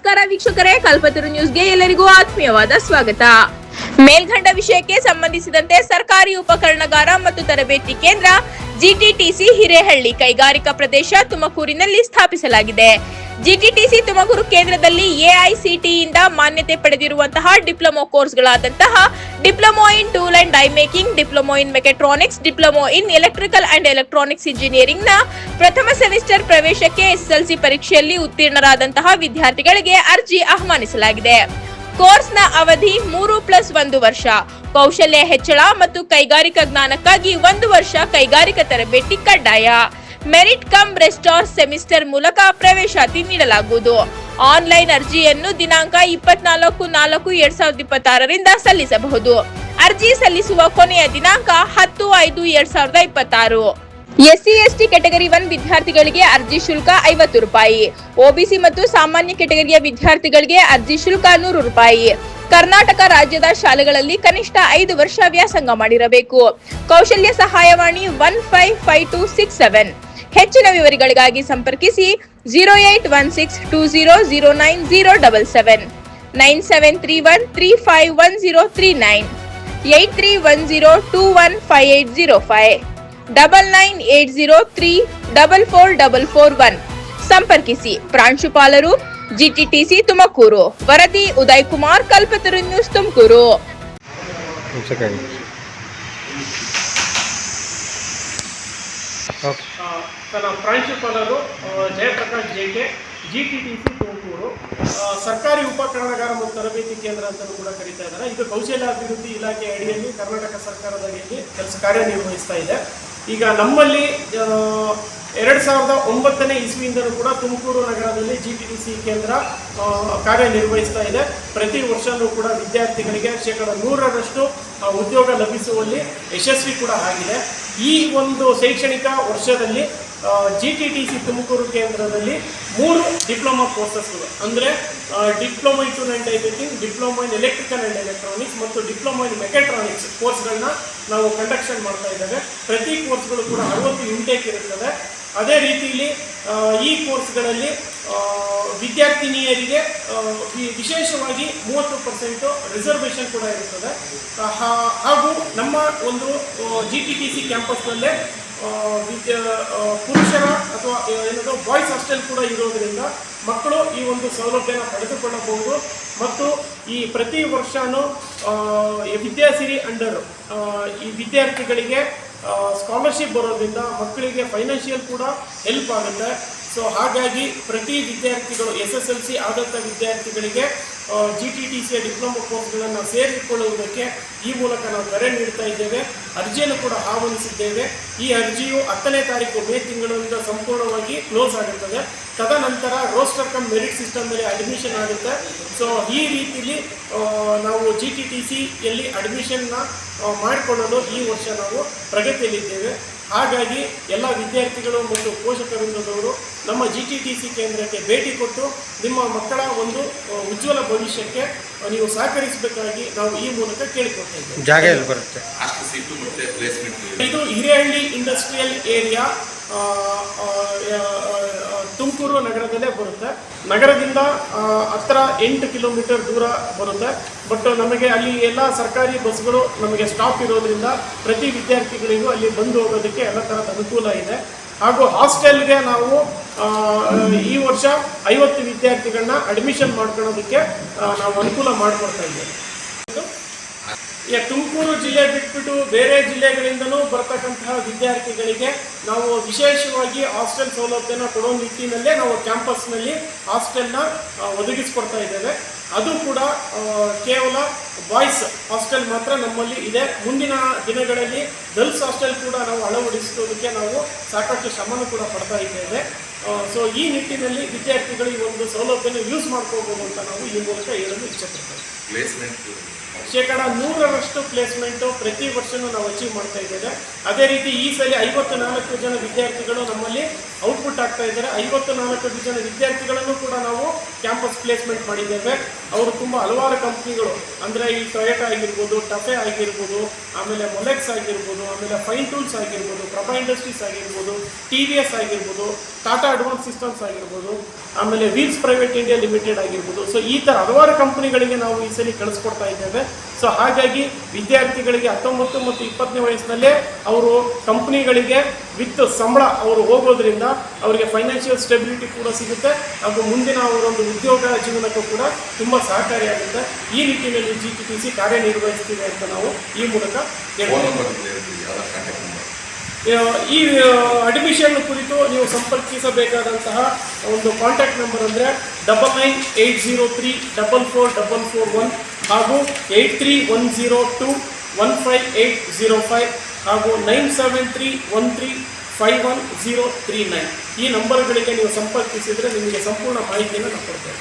ನಮಸ್ಕಾರ ವೀಕ್ಷಕರೇ, ಕಲ್ಪತರು ನ್ಯೂಸ್ಗೆ ಎಲ್ಲರಿಗೂ ಆತ್ಮೀಯವಾದ ಸ್ವಾಗತ. ಮೇಲ್ಕಂಡ ವಿಷಯಕ್ಕೆ ಸಂಬಂಧಿಸಿದಂತೆ ಸರ್ಕಾರಿ ಉಪಕರಣಗಾರ ಮತ್ತು ತರಬೇತಿ ಕೇಂದ್ರ ಜಿಟಿಟಿಸಿ ಹಿರೇಹಳ್ಳಿ ಕೈಗಾರಿಕಾ ಪ್ರದೇಶ ತುಮಕೂರಿನಲ್ಲಿ ಸ್ಥಾಪಿಸಲಾಗಿದೆ. ಜಿಟಿಟಿಸಿ ತುಮಕೂರು ಕೇಂದ್ರದಲ್ಲಿ ಎಐಸಿಟಿಇಯಿಂದ ಮಾನ್ಯತೆ ಪಡೆದಿರುವಂತಹ ಡಿಪ್ಲೊಮಾ ಕೋರ್ಸ್ಗಳಾದಂತಹ diploma in tool and die making, diploma in mechatronics, diploma in electrical and electronics engineering ನ ಪ್ರಥಮ ಸೆಮಿಸ್ಟರ್ ಪ್ರವೇಶಕ್ಕೆ ಎಸ್ಎಸ್ಎಲ್ಸಿ ಪರೀಕ್ಷೆಯಲ್ಲಿ ಉತ್ತೀರ್ಣರಾದಂತಹ ವಿದ್ಯಾರ್ಥಿಗಳಿಗೆ ಅರ್ಜಿ ಆಹ್ವಾನಿಸಲಾಗಿದೆ. ಕೋರ್ಸ್ನ ಅವಧಿ 3+1 ವರ್ಷ. ಕೌಶಲ್ಯ ಹೆಚ್ಚಳ ಮತ್ತು ಕೈಗಾರಿಕಾ ಜ್ಞಾನಕ್ಕಾಗಿ 1 ವರ್ಷ ಕೈಗಾರಿಕಾ ತರಬೇತಿ ಕಡ್ಡಾಯ. ಮೆರಿಟ್ ಕಮ್ ರೆಸ್ಟಾರ್ ಸೆಮಿಸ್ಟರ್ ಮೂಲಕ ಪ್ರವೇಶಾತಿ ನೀಡಲಾಗುವುದು. ಆನ್ಲೈನ್ ಅರ್ಜಿಯನ್ನು ದಿನಾಂಕ 24/4/2026 ಸಲ್ಲಿಸಬಹುದು. ಅರ್ಜಿ ಸಲ್ಲಿಸುವ ಕೊನೆಯ ದಿನಾಂಕ 10/5/2026. SC/ST ಕೆಟಗರಿ 1 ವಿದ್ಯಾರ್ಥಿಗಳಿಗೆ ಅರ್ಜಿ ಶುಲ್ಕ 50 ರೂಪಾಯಿ. OBC ಮತ್ತು ಸಾಮಾನ್ಯ ಕೆಟಗರಿಯ ವಿದ್ಯಾರ್ಥಿಗಳಿಗೆ ಅರ್ಜಿ ಶುಲ್ಕ 100 ರೂಪಾಯಿ. ಕರ್ನಾಟಕ ರಾಜ್ಯದ ಶಾಲೆಗಳಲ್ಲಿ ಕನಿಷ್ಠ 5 ವರ್ಷ ವ್ಯಾಸಂಗ ಮಾಡಿರಬೇಕು. ಕೌಶಲ್ಯ ಸಹಾಯವಾಣಿ 155267. ಹೆಚ್ಚಿನ ವಿವರಗಳಿಗಾಗಿ ಸಂಪರ್ಕಿಸಿ 081620090077, 9731351039, 8310215805, 9980344441. ಸಂಪರ್ಕಿಸಿ. ಪ್ರಾಂಶುಪಾಲರು ಜಿಟಿಟಿಸಿ ತುಮಕೂರು. ವರದಿ ಉದಯ್ ಕುಮಾರ್, ಕಲ್ಪತರು ನ್ಯೂಸ್ ತುಮಕೂರು. ಪ್ರಾಂಶುಪಾಲರು ಜಯಪ್ರಕಾಶ್ JK, ಜಿಟಿಟಿಸಿ ತುಮಕೂರು. ಸರ್ಕಾರಿ ಉಪಕರಣಗಾರ ಮತ್ತು ತರಬೇತಿ ಕೇಂದ್ರ ಅಂತಲೂ ಕೂಡ ಕರೀತಾ ಇದ್ದಾರೆ. ಇದು ಕೌಶಲ್ಯಾಭಿವೃದ್ಧಿ ಇಲಾಖೆ ಅಡಿಯಲ್ಲಿ ಕರ್ನಾಟಕ ಸರ್ಕಾರದ ಅಡಿಯಲ್ಲಿ ಕಾರ್ಯನಿರ್ವಹಿಸ್ತಾ ಇದೆ. ಈಗ ನಮ್ಮಲ್ಲಿ 2009ನೇ ಇಸ್ವಿಯಿಂದಲೂ ಕೂಡ ತುಮಕೂರು ನಗರದಲ್ಲಿ ಜಿಟಿಟಿಸಿ ಕೇಂದ್ರ ಕಾರ್ಯನಿರ್ವಹಿಸ್ತಾ ಇದೆ. ಪ್ರತಿ ವರ್ಷವೂ ಕೂಡ ವಿದ್ಯಾರ್ಥಿಗಳಿಗೆ 100% ಉದ್ಯೋಗ ಲಭಿಸುವಲ್ಲಿ ಯಶಸ್ವಿ ಕೂಡ ಆಗಿದೆ. ಈ ಒಂದು ಶೈಕ್ಷಣಿಕ ವರ್ಷದಲ್ಲಿ ಜಿಟಿಟಿಸಿ ತುಮಕೂರು ಕೇಂದ್ರದಲ್ಲಿ 3 ಡಿಪ್ಲೊಮಾ ಕೋರ್ಸಸ್ಗಳು ಅಂದರೆ diploma in tool and die making, diploma in electrical and electronics ಮತ್ತು ಡಿಪ್ಲೊಮಾ ಇನ್ ಮೆಕಾಟ್ರಾನಿಕ್ಸ್ ಕೋರ್ಸ್ಗಳನ್ನ ನಾವು ಕಂಡಕ್ಷನ್ ಮಾಡ್ತಾ ಇದ್ದೇವೆ. ಪ್ರತಿ ಕೋರ್ಸ್ಗಳು ಕೂಡ 60 ಇಂಟೇಕ್ ಇರುತ್ತದೆ. ಅದೇ ರೀತಿಯಲ್ಲಿ ಈ ಕೋರ್ಸ್ಗಳಲ್ಲಿ ವಿದ್ಯಾರ್ಥಿನಿಯರಿಗೆ ವಿಶೇಷವಾಗಿ 30% ರಿಸರ್ವೇಷನ್ ಕೂಡ ಇರುತ್ತದೆ. ಹಾಗೂ ನಮ್ಮ ಒಂದು ಜಿಟಿಟಿಸಿ ಕ್ಯಾಂಪಸ್ನಲ್ಲೇ ಪುರುಷರ ಅಥವಾ ಏನದು ಬಾಯ್ಸ್ ಹಾಸ್ಟೆಲ್ ಕೂಡ ಇರೋದರಿಂದ ಮಕ್ಕಳು ಈ ಒಂದು ಸೌಲಭ್ಯನ ಪಡೆದುಕೊಳ್ಳಬಹುದು. ಮತ್ತು ಈ ಪ್ರತಿ ವರ್ಷವೂ ವಿದ್ಯಾಸಿರಿ ಅಂಡರ್ ಈ ವಿದ್ಯಾರ್ಥಿಗಳಿಗೆ ಸ್ಕಾಲರ್ಶಿಪ್ ಬರೋದ್ರಿಂದ ಮಕ್ಕಳಿಗೆ ಫೈನಾನ್ಷಿಯಲ್ ಕೂಡ ಹೆಲ್ಪ್ ಆಗುತ್ತೆ. ಸೊ ಹಾಗಾಗಿ ಪ್ರತಿ ವಿದ್ಯಾರ್ಥಿಗಳು SSLC ಆದಂಥ ವಿದ್ಯಾರ್ಥಿಗಳಿಗೆ ಜಿಟಿಟಿಸಿಯ ಡಿಪ್ಲೊಮಾ ಕೋರ್ಸ್ಗಳನ್ನು ಸೇರಿಕೊಳ್ಳುವುದಕ್ಕೆ ಈ ಮೂಲಕ ನಾವು ಕರೆ ನೀಡ್ತಾ ಇದ್ದೇವೆ. ಅರ್ಜಿಯನ್ನು ಕೂಡ ಆಹ್ವಾನಿಸಿದ್ದೇವೆ. ಈ ಅರ್ಜಿಯು 10ನೇ ತಾರೀಕು ಮೇ ತಿಂಗಳಿಂದ ಸಂಪೂರ್ಣವಾಗಿ ಕ್ಲೋಸ್ ಆಗುತ್ತದೆ. ತದನಂತರ ರೋಸ್ಟರ್ ಕಮ್ ಮೆರಿಟ್ ಸಿಸ್ಟಮ್ ಮೇಲೆ ಅಡ್ಮಿಷನ್ ಆಗುತ್ತೆ. ಸೊ ಈ ರೀತಿಯಲ್ಲಿ ನಾವು ಜಿಟಿಟಿಸಿಯಲ್ಲಿ ಅಡ್ಮಿಷನ್ನ ಮಾಡಿಕೊಳ್ಳಲು ಈ ವರ್ಷ ನಾವು ಪ್ರಗತಿಯಲ್ಲಿದ್ದೇವೆ. ಹಾಗಾಗಿ ಎಲ್ಲ ವಿದ್ಯಾರ್ಥಿಗಳು ಮತ್ತು ಪೋಷಕವೃಂದದವರು ನಮ್ಮ ಜಿಟಿಟಿಸಿ ಕೇಂದ್ರಕ್ಕೆ ಭೇಟಿ ಕೊಟ್ಟು ನಿಮ್ಮ ಮಕ್ಕಳ ಒಂದು ಉಜ್ವಲ ಭವಿಷ್ಯಕ್ಕೆ ನೀವು ಸಹಕರಿಸಬೇಕಾಗಿ ನಾವು ಈ ಮೂಲಕ ಕೇಳಿಕೊಳ್ತಾ ಇದ್ದೇವೆ. ಜಾಗ ಎಲ್ಲಿ ಬರುತ್ತೆ? ಇದು ಹಿರೇಹಳ್ಳಿ ಇಂಡಸ್ಟ್ರಿಯಲ್ ಏರಿಯಾ ತುಮಕೂರು ನಗರದಲ್ಲೇ ಬರುತ್ತೆ. ನಗರದಿಂದ ಹತ್ತಿರ 8 ಕಿಲೋಮೀಟರ್ ದೂರ ಬರುತ್ತೆ. ಬಟ್ ನಮಗೆ ಅಲ್ಲಿ ಎಲ್ಲ ಸರ್ಕಾರಿ ಬಸ್ಗಳು ನಮಗೆ ಸ್ಟಾಪ್ ಇರೋದ್ರಿಂದ ಪ್ರತಿ ವಿದ್ಯಾರ್ಥಿಗಳಿಗೂ ಅಲ್ಲಿ ಬಂದು ಹೋಗೋದಕ್ಕೆ ಎಲ್ಲ ಥರದ ಅನುಕೂಲ ಇದೆ. ಹಾಗೂ ಹಾಸ್ಟೆಲ್ಗೆ ನಾವು ಈ ವರ್ಷ 50 ವಿದ್ಯಾರ್ಥಿಗಳನ್ನ ಅಡ್ಮಿಷನ್ ಮಾಡ್ಕೊಳ್ಳೋದಕ್ಕೆ ನಾವು ಅನುಕೂಲ ಮಾಡಿಕೊಡ್ತಾ ಇದ್ದೇವೆ. ತುಮಕೂರು ಜಿಲ್ಲೆ ಬಿಟ್ಬಿಟ್ಟು ಬೇರೆ ಜಿಲ್ಲೆಗಳಿಂದಲೂ ಬರ್ತಕ್ಕಂತಹ ವಿದ್ಯಾರ್ಥಿಗಳಿಗೆ ನಾವು ವಿಶೇಷವಾಗಿ ಹಾಸ್ಟೆಲ್ ಸೌಲಭ್ಯನ ಕೊಡೋ ನಿಟ್ಟಿನಲ್ಲೇ ನಾವು ಕ್ಯಾಂಪಸ್ನಲ್ಲಿ ಹಾಸ್ಟೆಲ್ನ ಒದಗಿಸ್ಕೊಡ್ತಾ ಇದ್ದೇವೆ. ಅದು ಕೂಡ ಕೇವಲ ಬಾಯ್ಸ್ ಹಾಸ್ಟೆಲ್ ಮಾತ್ರ ನಮ್ಮಲ್ಲಿ ಇದೆ. ಮುಂದಿನ ದಿನಗಳಲ್ಲಿ ಗರ್ಲ್ಸ್ ಹಾಸ್ಟೆಲ್ ಕೂಡ ನಾವು ಅಳವಡಿಸೋದಕ್ಕೆ ನಾವು ಸಾಕಷ್ಟು ಶ್ರಮನೂ ಕೂಡ ಪಡ್ತಾ ಇದ್ದೇವೆ. ಸೊ ಈ ನಿಟ್ಟಿನಲ್ಲಿ ವಿದ್ಯಾರ್ಥಿಗಳು ಈ ಒಂದು ಸೌಲಭ್ಯನ ಯೂಸ್ ಮಾಡ್ಕೋಬೋದು ಅಂತ ನಾವು ಈ ಮೂಲಕ ಹೇಳಲು ಇಷ್ಟಪಡ್ತೇವೆ. 100% ಪ್ಲೇಸ್ಮೆಂಟು ಪ್ರತಿ ವರ್ಷವೂ ನಾವು ಅಚೀವ್ ಮಾಡ್ತಾ ಇದ್ದೇವೆ. ಅದೇ ರೀತಿ ಈ ಸಲ 54 ಜನ ವಿದ್ಯಾರ್ಥಿಗಳು ನಮ್ಮಲ್ಲಿ ಔಟ್ಪುಟ್ ಆಗ್ತಾ ಇದ್ದಾರೆ. 54 ಜನ ವಿದ್ಯಾರ್ಥಿಗಳನ್ನು ಕೂಡ ನಾವು ಕ್ಯಾಂಪಸ್ ಪ್ಲೇಸ್ಮೆಂಟ್ ಮಾಡಿದ್ದೇವೆ. ಅವರು ತುಂಬ ಹಲವಾರು ಕಂಪ್ನಿಗಳು ಅಂದರೆ ಈ ಟೊಯೋಟಾ ಆಗಿರ್ಬೋದು, ಟಫೆ ಆಗಿರ್ಬೋದು, ಆಮೇಲೆ ಮೊಲೆಕ್ಸ್ ಆಗಿರ್ಬೋದು, ಆಮೇಲೆ ಫೈನ್ ಟೂಲ್ಸ್ ಆಗಿರ್ಬೋದು, ಪ್ರಭಾ ಇಂಡಸ್ಟ್ರೀಸ್ ಆಗಿರ್ಬೋದು, TVS ಆಗಿರ್ಬೋದು, ಟಾಟಾ ಅಡ್ವಾನ್ಸ್ ಸಿಸ್ಟಮ್ಸ್ ಆಗಿರ್ಬೋದು, ಆಮೇಲೆ ವೀಲ್ಸ್ ಪ್ರೈವೇಟ್ ಇಂಡಿಯಾ ಲಿಮಿಟೆಡ್ ಆಗಿರ್ಬೋದು. ಸೊ ಈ ಥರ ಹಲವಾರು ಕಂಪ್ನಿಗಳಿಗೆ ನಾವು ಈ ಸಲ ಕಳಿಸ್ಕೊಡ್ತಾ ಇದ್ದೇವೆ. ಸೊ ಹಾಗಾಗಿ ವಿದ್ಯಾರ್ಥಿಗಳಿಗೆ 19 ಮತ್ತು 20ನೇ ವಯಸ್ಸಿನಲ್ಲೇ ಅವರು ಕಂಪ್ನಿಗಳಿಗೆ ವಿತ್ ಸಂಬಳ ಅವರು ಹೋಗೋದ್ರಿಂದ ಅವರಿಗೆ ಫೈನಾನ್ಷಿಯಲ್ ಸ್ಟೆಬಿಲಿಟಿ ಕೂಡ ಸಿಗುತ್ತೆ ಹಾಗೂ ಮುಂದಿನ ಅವರೊಂದು ಉದ್ಯೋಗ ಜೀವನಕ್ಕೂ ಕೂಡ ತುಂಬ ಸಹಕಾರಿಯಾಗುತ್ತೆ. ಈ ನಿಟ್ಟಿನಲ್ಲಿ GTTC ಕಾರ್ಯನಿರ್ವಹಿಸ್ತಿದೆ ಅಂತ ನಾವು ಈ ಮೂಲಕ ಈ ಅಡ್ಮಿಷನ್ ಕುರಿತು ನೀವು ಸಂಪರ್ಕಿಸಬೇಕಾದಂತಹ ಒಂದು ಕಾಂಟ್ಯಾಕ್ಟ್ ನಂಬರ್ ಅಂದರೆ 9980344441 ಹಾಗೂ 8310215805 ಹಾಗೂ 9731351039 ಈ ನಂಬರ್ಗಳಿಗೆ ನೀವು ಸಂಪರ್ಕಿಸಿದರೆ ನಿಮಗೆ ಸಂಪೂರ್ಣ ಮಾಹಿತಿಯನ್ನು ನಾವು ಕೊಡ್ತೇವೆ.